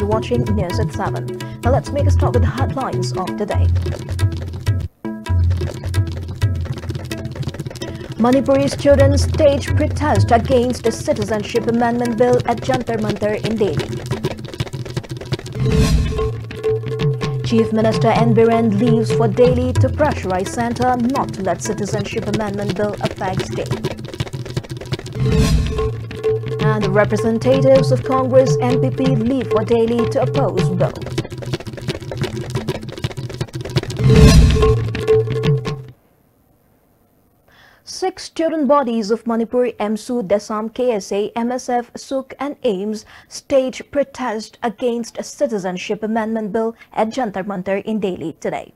You're watching News at 7. Now let's make a start with the headlines of the day. Manipuri students stage protest against the Citizenship Amendment Bill at Jantar Mantar in Delhi. Chief Minister N. Biren leaves for Delhi to pressurize Centre not to let Citizenship Amendment Bill affect state. And the representatives of Congress MPP leave for Delhi to oppose bill. Six student bodies of Manipur, MSU, Desam, KSA, MSF, SUK and AIMS stage protest against a Citizenship Amendment Bill at Jantar Mantar in Delhi today.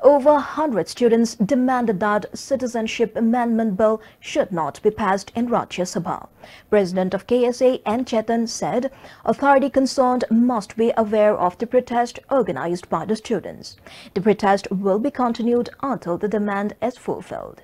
Over 100 students demanded that Citizenship Amendment Bill should not be passed in Rajya Sabha. President of KSA N. Chetan said authority concerned must be aware of the protest organized by the students. The protest will be continued until the demand is fulfilled.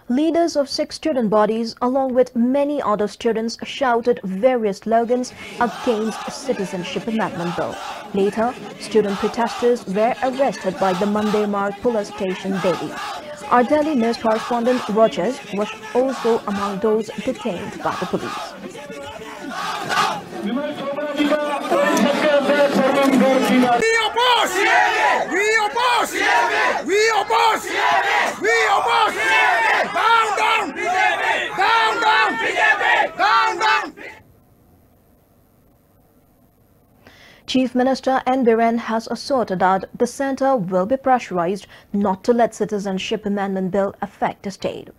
Leaders of six student bodies, along with many other students, shouted various slogans against Citizenship Amendment Bill. Later, student protesters were arrested by the Monday Marg Police Station, Delhi. Our Delhi news correspondent Rogers was also among those detained by the police. We oppose! We oppose! We oppose! We oppose! Down, down! Down, down! Down, down! Chief Minister N. Biren has asserted that the centre will be pressurized not to let Citizenship Amendment Bill affect the state.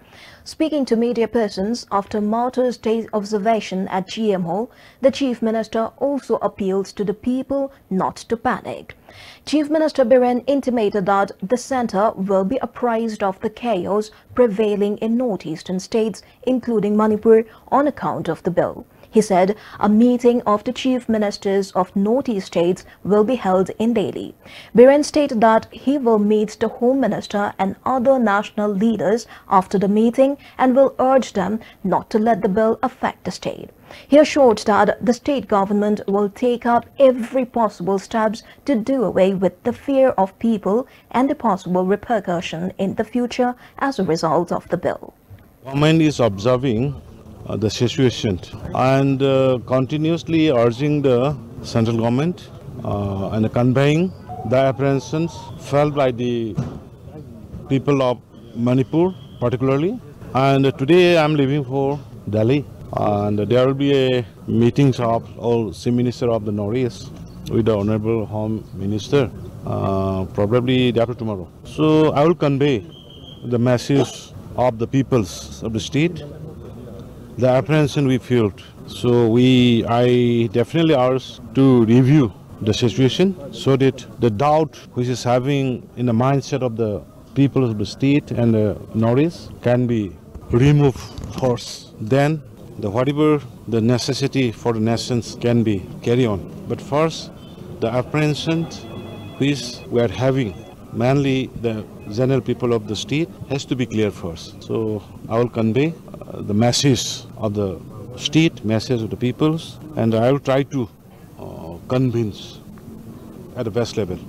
Speaking to media persons after Martyr's Day observation at GM Hall, the Chief Minister also appealed to the people not to panic. Chief Minister Biren intimated that the centre will be apprised of the chaos prevailing in northeastern states, including Manipur, on account of the bill. He said a meeting of the chief ministers of northeast states will be held in Delhi. Biren stated that he will meet the Home Minister and other national leaders after the meeting and will urge them not to let the bill affect the state. He assured that the state government will take up every possible steps to do away with the fear of people and the possible repercussion in the future as a result of the bill. Government is observing the situation and continuously urging the central government and conveying the apprehensions felt by the people of Manipur particularly. And today I am leaving for Delhi, and there will be a meeting of all Chief Minister of the Northeast with the Honorable Home Minister probably day after tomorrow. So I will convey the message of the peoples of the state, the apprehension we felt. So I definitely urge to review the situation so that the doubt which is having in the mindset of the people of the state and the Northeast can be removed first. Then whatever the necessity for the nations can be carry on. But first, the apprehension which we are having, mainly the general people of the state, has to be clear first. So I will convey the message of the state, message of the peoples, and I will try to convince at the best level.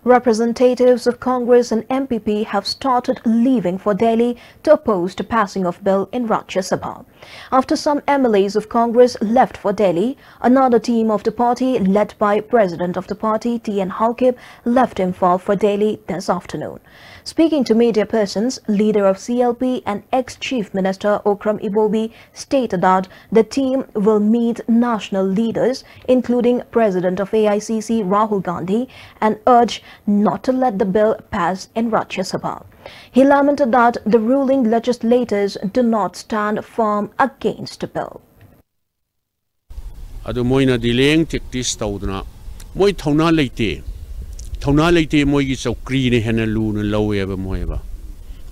representatives of Congress and MPP have started leaving for Delhi to oppose the passing of bill in Rajya Sabha. After some MLAs of Congress left for Delhi, another team of the party led by President of the party T.N. Halkib left Imphal for Delhi this afternoon. Speaking to media persons, leader of CLP and ex-Chief Minister Okram Ibobi stated that the team will meet national leaders, including President of AICC Rahul Gandhi, and urge not to let the bill pass in Rajya Sabha. He lamented that the ruling legislators do not stand firm against the bill. Adu moina delaying tactics taudna moi thauna leite moi gi chokri ne hena lu na lowe ba moi ba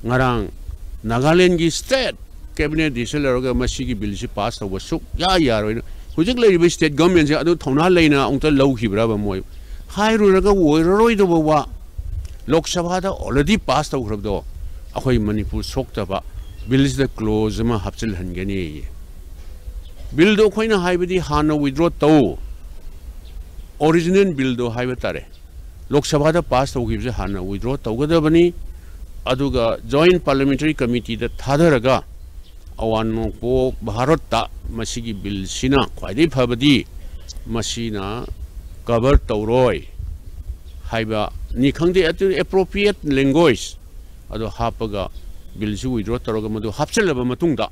ngarang Nagaland gi state cabinet diseler ga masi gi bill si pass taw suk ya roi hujik le state government se adu thauna leina ongta low khibra ba moi hairu ra ga woi roi do ba Lok Sabha da already passed out of the Akhoi Manipur Soktaba bill is the close ma hapsil hangani bill do khoina haibadi hana withdraw to original bill do haibatare Lok Sabha da passed out gives hana withdraw to gadabani aduga joint parliamentary committee da thadaraga awano ko bharat ta masigi bill sina khwaidai phabadi masina cover tawroi haiba ni khangde atu appropriate language ado hapaga bill su withdraw taraga madu hapchalaba matungda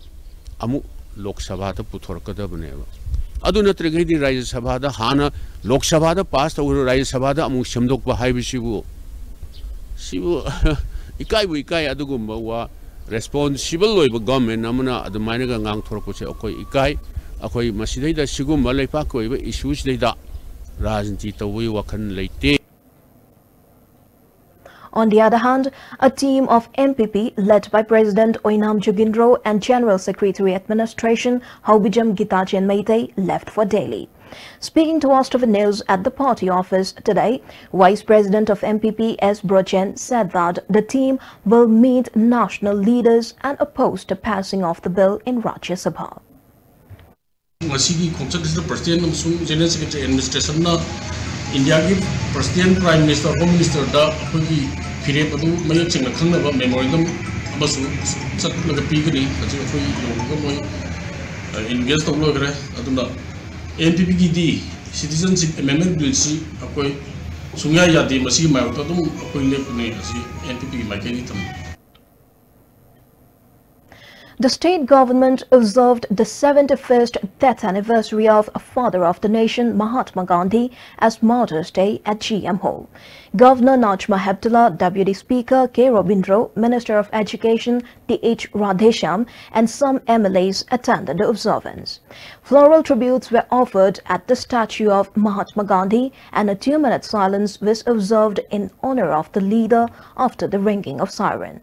amu Lok Sabha da puthorkada baneba adu natrege di Rajya Sabha da hana Lok Sabha da pass taw Rajya Sabha da amu shamdok ba haibisibu sibu ikai adugumba wa responsible loiba government amana adu maina ga ngang thorko se akoi ikai akoi masidai da sigum malai pa ko iba issues leida rajniti tawui wakhan leite. On the other hand, a team of MPP led by President Oinam Jogindro and General Secretary Administration Haubijam Gitachen Meitei left for Delhi. Speaking to Austava News at the party office today, Vice President of MPP S. Brochen said that the team will meet national leaders and oppose the passing of the bill in Rajya Sabha. General Secretary Administration India President Prime Minister Home Minister da period adu mayak chingna khangnaba memorandum abasu satlaga pigani aji akhoi yoga moi engage tawlogre aduna NPP gi di citizenship amendment bill si akhoi sungya yadi masi mayok adum akhoi lepne aji NPP gi maikeni tam. The state government observed the 71st death anniversary of Father of the Nation Mahatma Gandhi as Martyrs' Day at GM Hall. Governor Najma Heptullah, Deputy Speaker K. Robindro, Minister of Education T.H. Radhesham and some MLAs attended the observance. Floral tributes were offered at the statue of Mahatma Gandhi and a 2-minute silence was observed in honor of the leader after the ringing of siren.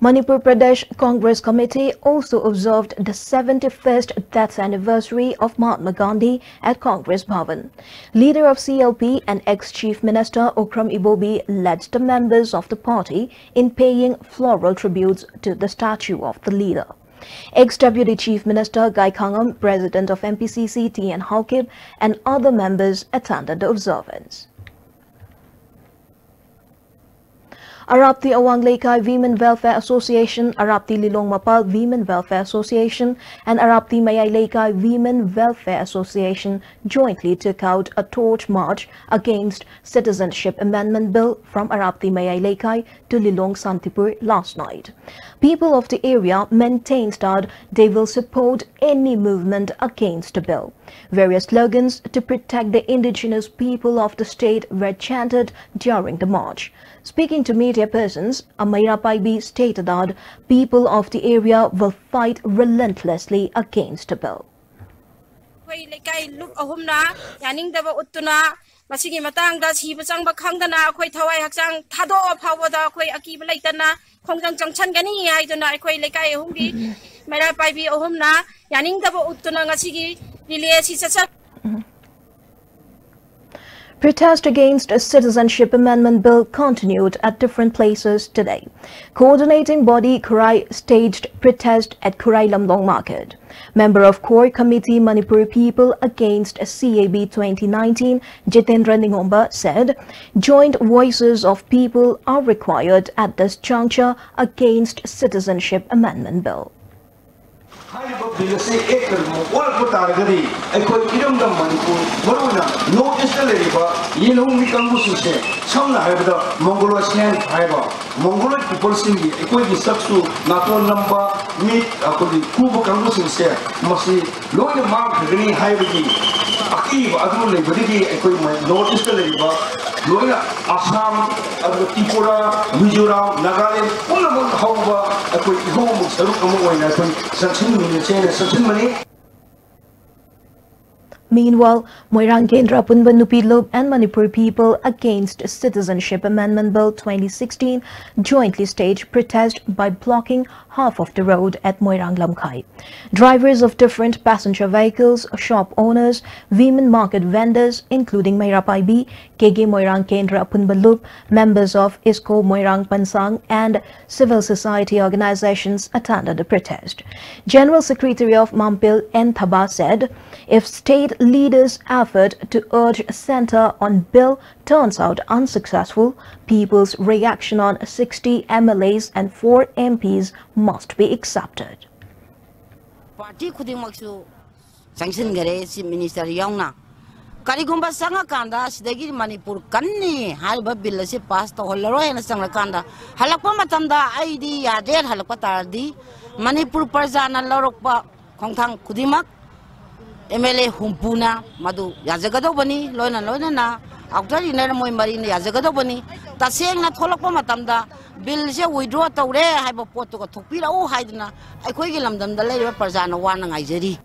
Manipur Pradesh Congress Committee also observed the 71st death anniversary of Mahatma Gandhi at Congress Bhavan. Leader of CLP and ex-Chief Minister Okram Ibobi led the members of the party in paying floral tributes to the statue of the leader. Ex-Deputy Chief Minister Gai Khangam, President of MPCC T.N. Halkib and other members attended the observance. Arapti Awang Lekai Women Welfare Association, Arapti Lilong Mapal Women Welfare Association and Arapti Mayay Lekai Women Welfare Association jointly took out a torch march against Citizenship Amendment Bill from Arapti Mayay Lekai to Lilong Santipur last night. People of the area maintained that they will support any movement against the bill. Various slogans to protect the indigenous people of the state were chanted during the march. Speaking to media persons, Amaira Paibi stated that people of the area will fight relentlessly against the bill. Masigi matang da si basang bakhang da na akhoi thawai hakchang thado phawa da akhoi akiba laitana khongjang changchan gani ai dona akhoi lekai humgi mera paibi ohum na yaning da bo uttuna ngasigi relay si chacha. Protest against a Citizenship Amendment Bill continued at different places today. Coordinating body Kurai staged protest at Kurai Lamlong Market. Member of Core Committee Manipur People Against CAB 2019, Jitendra Ningomba, said joint voices of people are required at this juncture against Citizenship Amendment Bill. Mongoloid people singi ekoi gi saksu naton lamba mit akoi kubu kangu singse masi loina mark gani haibagi aki adu le badi ekoi north east le ba loina Assam adu Tripura Mizoram Nagaland pulabon hauba ekoi home saru kamu waina ekoi sanction ni chene sanction mani. Meanwhile, Moirang Kendra Punban Nupi Lob and Manipur People Against Citizenship Amendment Bill 2016 jointly staged protest by blocking half of the road at Moirang Lamkai. Drivers of different passenger vehicles, shop owners, women market vendors, including Mairapai B, KG Moirang Kendra Punban Lob, members of ISKO Moirang Pansang, and civil society organizations attended the protest. General Secretary of Mampil N. Thaba said, if state leaders' effort to urge center on bill turns out unsuccessful, people's reaction on 60 MLAs and 4 MPs must be accepted. Party khuding maksu sanction gare si minister yauna karigumba sanga kanda sidagi Manipur kanni halba bill se pass to hollaro hena sanga kanda halakpa matamda ID yader halakpa tardi Manipur parjana lorokpa khongthang khudimak MLA Humpuna Madu Yazagado Bani, Loina Loina, Octari Nermoy Marine Yazagado Bani, Tasing at Holokpa Matamda, Bill withdraw to Re, Hypopoto, Topira, O Hidena, I quagilam them the lady Parzana one and Izeri.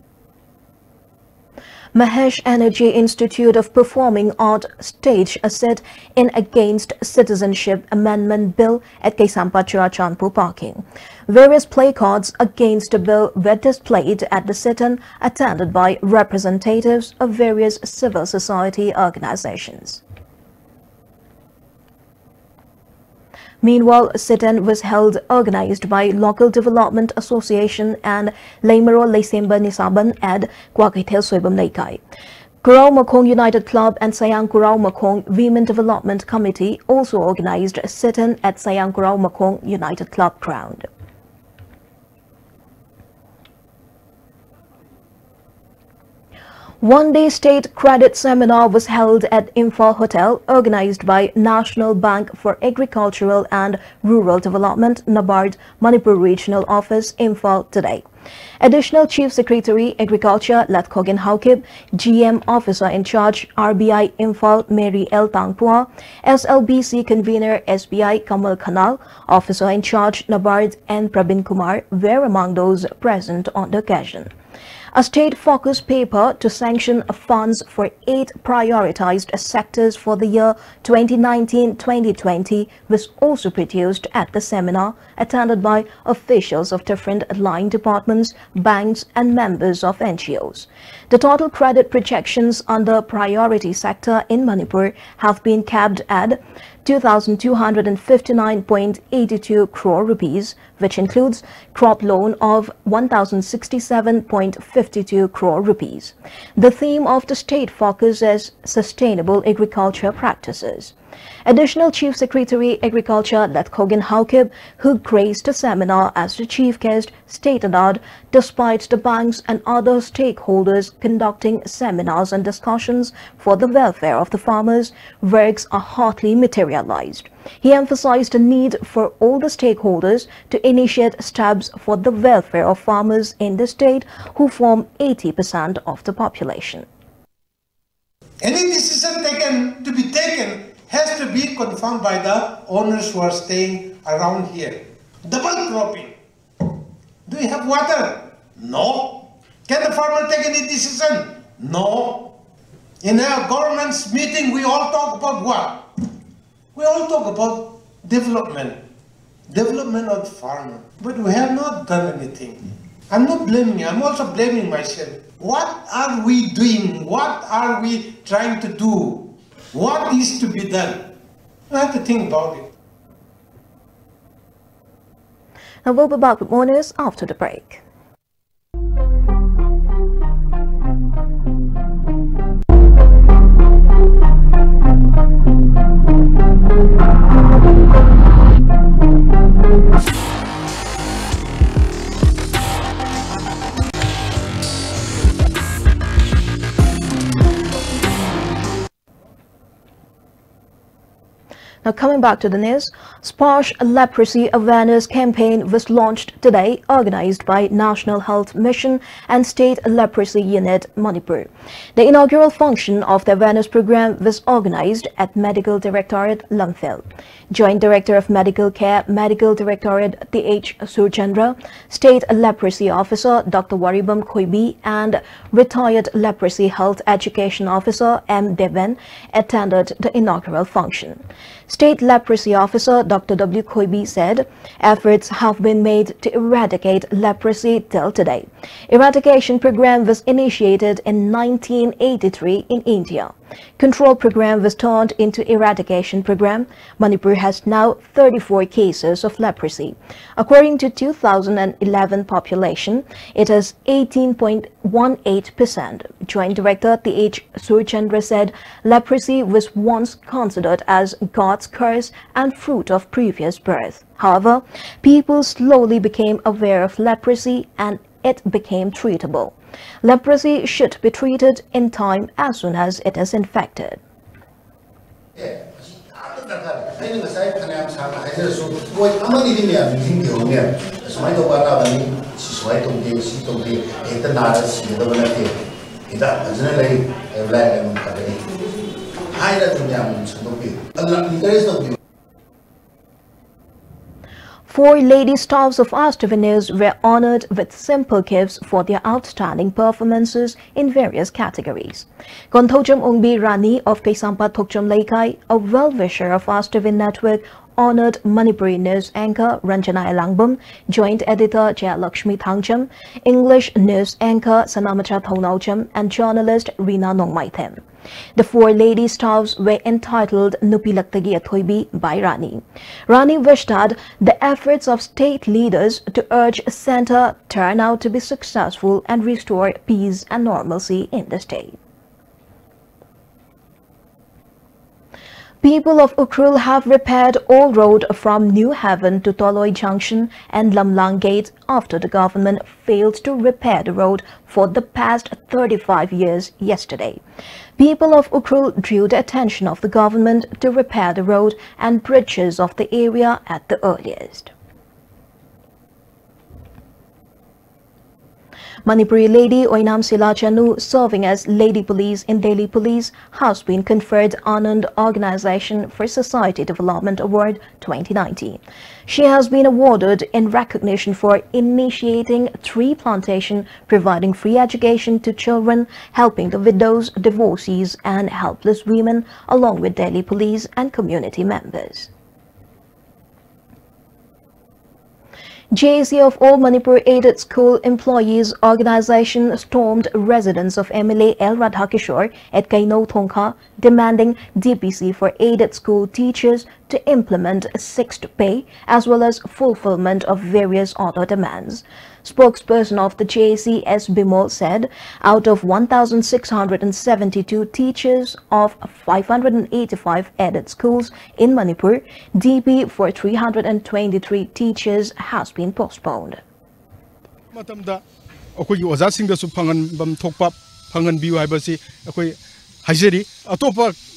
Mahesh Energy Institute of Performing Art staged a sit-in against Citizenship Amendment Bill at Kaisampachura Chandpur parking. Various placards against the bill were displayed at the sit-in, attended by representatives of various civil society organizations. Meanwhile, sit-in was held organized by Local Development Association and Laimaro Leisemba Nisaban at Kwakithel Soibam Leikai. Kurau Makong United Club and Sayang Kurau Makong Women Development Committee also organized a sit-in at Sayang Kurau Makong United Club ground. One-day state credit seminar was held at Imphal Hotel, organized by National Bank for Agricultural and Rural Development, NABARD, Manipur Regional Office, Imphal today. Additional Chief Secretary, Agriculture, Latkogen Haukib, GM Officer in Charge, RBI Imphal, Mary L. Tangpua, SLBC Convener, SBI Kamal Khanal, Officer in Charge, NABARD, and Prabin Kumar were among those present on the occasion. A state-focused paper to sanction funds for 8 prioritized sectors for the year 2019-2020 was also produced at the seminar, attended by officials of different line departments, banks, and members of NGOs. The total credit projections under priority sector in Manipur have been capped at 2,259.82 crore rupees, which includes crop loan of 1,067.52 crore rupees. The theme of the state focus is sustainable agriculture practices. Additional Chief Secretary Agriculture Latkogen Haukib, who graced the seminar as the chief guest, stated that despite the banks and other stakeholders conducting seminars and discussions for the welfare of the farmers, works are hardly materialized. He emphasized the need for all the stakeholders to initiate steps for the welfare of farmers in the state, who form 80% of the population. Any decision to be taken has to be confirmed by the owners who are staying around here. Double cropping. Do we have water? No. Can the farmer take any decision? No. In our government's meeting, we all talk about what? We all talk about development. Development of the farmer. But we have not done anything. I'm not blaming you. I'm also blaming myself. What are we doing? What are we trying to do? what is to be done. You have to think about it. And we'll be back with more news after the break. Now coming back to the news, Sparsh Leprosy Awareness Campaign was launched today, organized by National Health Mission and State Leprosy Unit, Manipur. The inaugural function of the awareness program was organized at Medical Directorate, Lamphel. Joint Director of Medical Care, Medical Directorate T.H. Surchandra, State Leprosy Officer Dr. Waribam Khoibi and Retired Leprosy Health Education Officer M. Deven attended the inaugural function. State Leprosy Officer Dr. W. Khoibi said efforts have been made to eradicate leprosy till today. Eradication program was initiated in 1983 in India. Control program was turned into eradication program. Manipur has now 34 cases of leprosy. According to 2011 population, it is 18.18%. Joint Director T.H. Surchandra said leprosy was once considered as God's curse and fruit of previous birth. However, people slowly became aware of leprosy and it became treatable. Leprosy should be treated in time as soon as it is infected. Four lady stars of Aster News were honored with simple gifts for their outstanding performances in various categories. Konthojam Ungbi Rani of Kaisampat Thokcham Laikai, a well-wisher of Aster Network, honored Manipuri News anchor Ranjana Elangbum, joint editor Jayalakshmi Thangcham, English news anchor Sanamatra Thonaucham, and journalist Rina Nongmaithem. The four lady stars were entitled Nupi Laktagi Athoibi by Rani. Rani wished that the efforts of state leaders to urge centre turn out to be successful and restore peace and normalcy in the state. People of Ukhrul have repaired all road from New Haven to Toloi Junction and Lamlang Gate after the government failed to repair the road for the past 35 years yesterday. People of Ukhrul drew the attention of the government to repair the road and bridges of the area at the earliest. Manipuri lady Oinam Silachanu, serving as Lady Police in Delhi Police, has been conferred Anand Organization for Society Development Award 2019. She has been awarded in recognition for initiating tree plantation, providing free education to children, helping the widows, divorcees and helpless women, along with Delhi Police and community members. JAC of All Manipur Aided School Employees Organization stormed residence of MLA L. Radhakishore at Kaino Thongkha, demanding DPC for aided school teachers to implement sixth pay as well as fulfillment of various other demands. Spokesperson of the JAC, S. Bimol, said out of 1,672 teachers of 585 aided schools in Manipur, DP for 323 teachers has been postponed.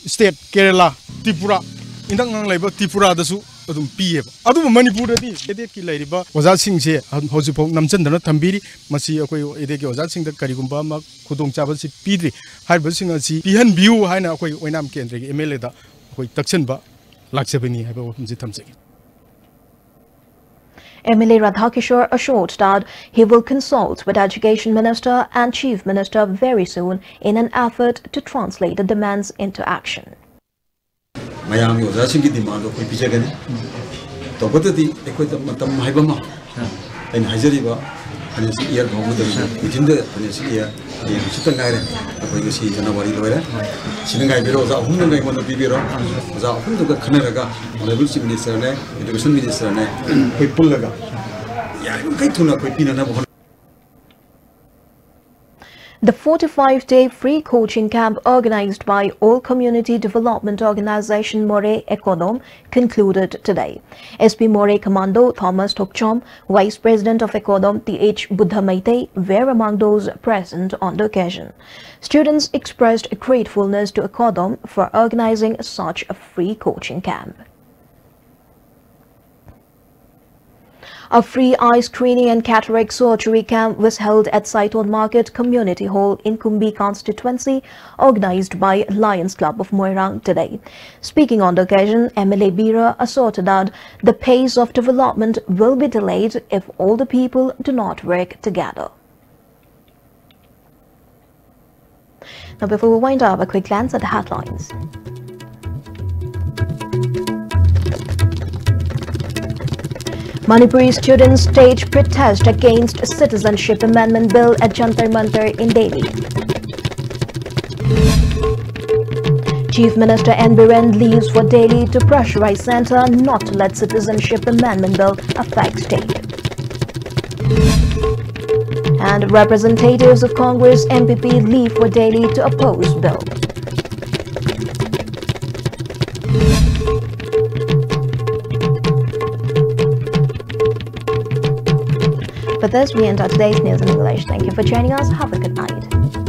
State Kerala, Tripura, indang ngang laiba Tripura dasu adum piye ba adu Manipur di ede ki laiba oza sing se hoji phok namchan dana thambiri masi akoi ede ki oza sing da karigumba ma khudong chaba si pidri harba sing asi pihan view haina akoi oinam kendra ki MLA da akoi takchen ba laksebani haiba omji thamse. MLA Radhakishore assured that he will consult with Education Minister and Chief Minister very soon in an effort to translate the demands into action. Mayami was asking the demand of Pijagani. The Botati, Equator Matam Haibama, and Hazariba, financial year within the financial year the guide we see January lawyer Sinanga Biro Hunga Mono Bibiro Hunga Kanaraga honorable chief minister education minister Pulaga Kaituna Pina. The 45-day free coaching camp organized by All Community Development Organization More Econom concluded today. SP More Commando Thomas Tokchom, Vice President of Econom Th. Buddha Maite, were among those present on the occasion. Students expressed gratefulness to Econom for organizing such a free coaching camp. A free eye screening and cataract surgery camp was held at Saiton Market Community Hall in Kumbi constituency, organized by Lions Club of Moirang today. Speaking on the occasion, MLA Bira asserted that the pace of development will be delayed if all the people do not work together. Now, before we wind up, a quick glance at the headlines. Manipuri students stage protest against Citizenship Amendment Bill at Jantar Mantar in Delhi. Chief Minister N. Biren leaves for Delhi to pressurize Centre not to let Citizenship Amendment Bill affect state. And representatives of Congress MPP leave for Delhi to oppose bill. With this, we end our today's news in English. Thank you for joining us. Have a good night.